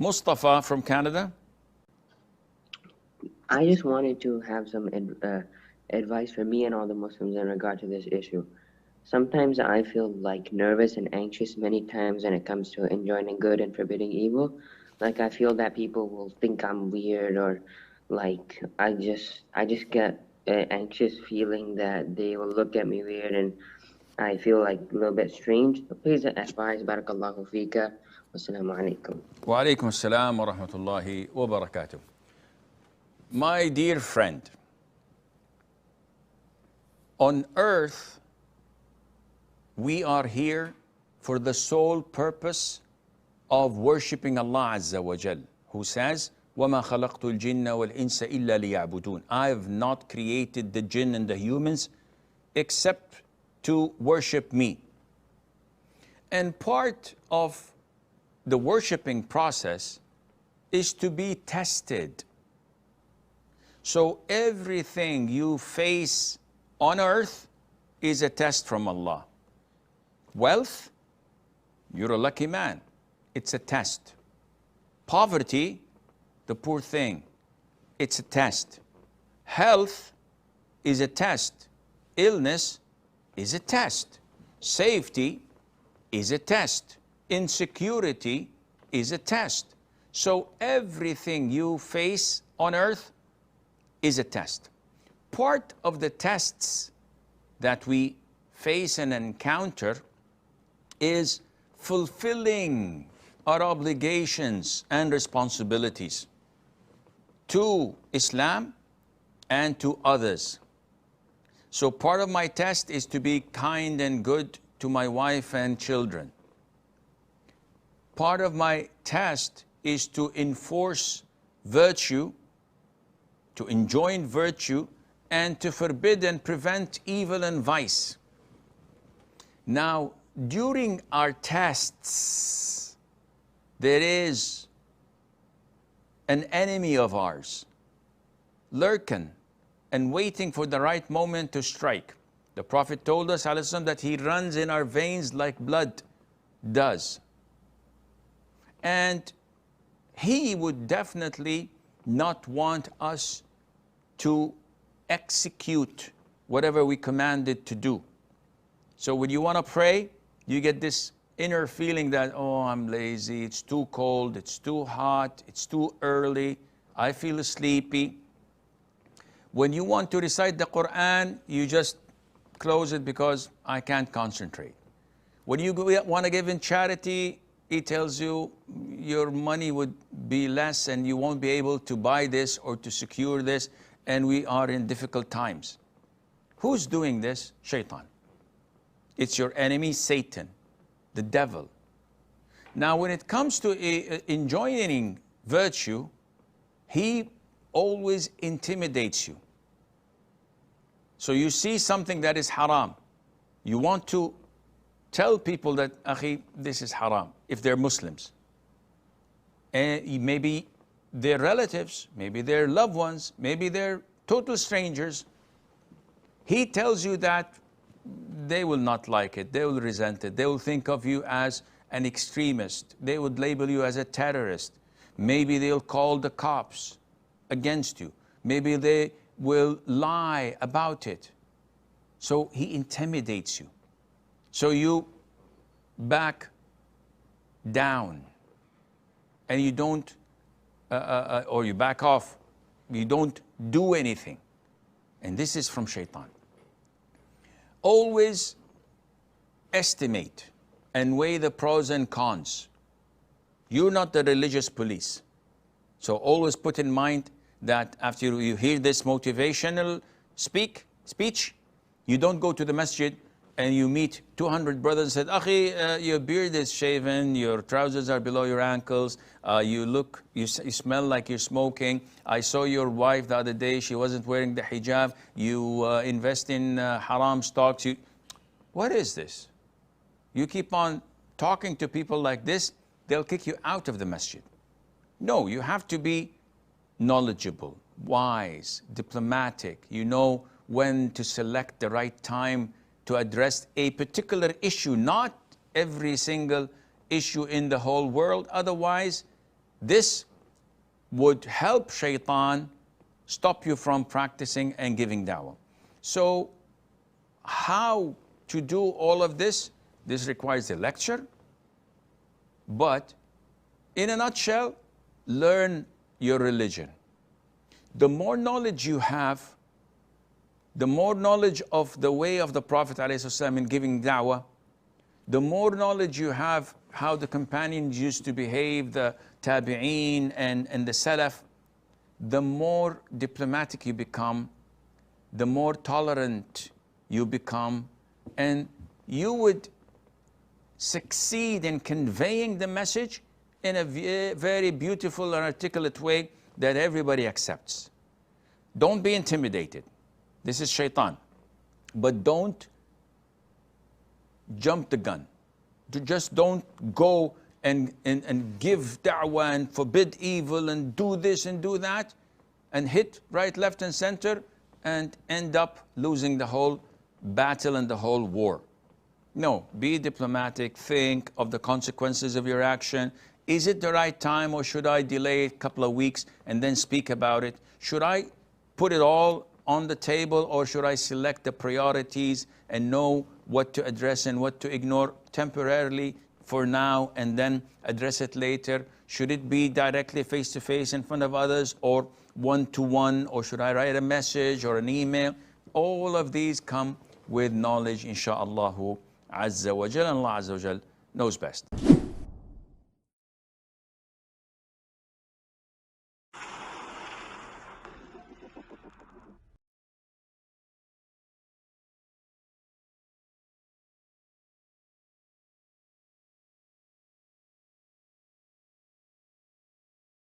Mustafa from Canada. I just wanted to have some advice for me and all the Muslims in regard to this issue. Sometimes I feel like nervous and anxious many times when it comes to enjoining good and forbidding evil. Like I feel that people will think I'm weird, or like I just get an anxious feeling that they will look at me weird, and I feel like a little bit strange. Please advise. Barakallahu fika. Wassalamu alaikum. Wa alaikum assalam wa rahmatullahi wa barakatuh. My dear friend, on earth, we are here for the sole purpose of worshipping Allah Azza wa Jal, who says, وَمَا خَلَقْتُ الْجِنَّ وَالْإِنسَ إِلَّا لِيَعْبُدُونَ. I have not created the jinn and the humans except to worship me. And part of the worshipping process is to be tested. So everything you face on earth is a test from Allah. Wealth, you're a lucky man. It's a test. Poverty, the poor thing, it's a test. Health is a test. Illness is a test. Safety is a test. Insecurity is a test. So everything you face on earth is a test. Part of the tests that we face and encounter is fulfilling our obligations and responsibilities to Islam and to others. So part of my test is to be kind and good to my wife and children. Part of my test is to enforce virtue, to enjoin virtue, and to forbid and prevent evil and vice. Now, during our tests, there is an enemy of ours, lurking and waiting for the right moment to strike. The Prophet told us, ﷺ, that he runs in our veins like blood does. And he would definitely not want us to execute whatever we commanded to do. So when you want to pray, you get this inner feeling that, oh, I'm lazy, it's too cold, it's too hot, it's too early, I feel sleepy. When you want to recite the Quran, you just close it because I can't concentrate. When you want to give in charity, it tells you your money would be less and you won't be able to buy this or to secure this, and we are in difficult times. Who's doing this? Shaitan. It's your enemy, Satan, the devil. Now, when it comes to enjoining virtue, he always intimidates you. So you see something that is haram. You want to tell people that, akhi, this is haram, if they're Muslims. And maybe they're relatives, maybe they're loved ones, maybe they're total strangers. He tells you that they will not like it, they will resent it, they will think of you as an extremist, they would label you as a terrorist, maybe they'll call the cops against you, maybe they will lie about it. So he intimidates you. So you back down and you don't, or you back off, you don't do anything. And this is from Shaitan. Always estimate and weigh the pros and cons. You're not the religious police. So always put in mind that after you hear this motivational speech, you don't go to the masjid and you meet 200 brothers and say, akhi, your beard is shaven, your trousers are below your ankles, you smell like you're smoking, I saw your wife the other day, she wasn't wearing the hijab, you invest in haram stocks. What is this? You keep on talking to people like this, they'll kick you out of the masjid. No, you have to be knowledgeable, wise, diplomatic. You know when to select the right time to address a particular issue, not every single issue in the whole world. Otherwise, This would help shaitan stop you from practicing and giving da'wah. So how to do all of this? This requires a lecture, but in a nutshell, learn your religion. The more knowledge you have, the more knowledge of the way of the Prophet ﷺ in giving da'wah, the more knowledge you have how the companions used to behave, the tabi'een and the salaf, the more diplomatic you become, the more tolerant you become, and you would succeed in conveying the message in a very beautiful and articulate way that everybody accepts. Don't be intimidated. This is shaitan. But don't jump the gun. Just don't go and give da'wah and forbid evil and do this and do that and hit right, left, and center and end up losing the whole battle and the whole war. No, be diplomatic, think of the consequences of your action. Is it the right time, or should I delay a couple of weeks and then speak about it? Should I put it all on the table, or should I select the priorities and know what to address and what to ignore temporarily for now and then address it later? Should it be directly face-to-face in front of others, or one-to-one, or should I write a message or an email? All of these come with knowledge, insha'Allah Azza wa Jal, and Allah Azza wa Jal knows best.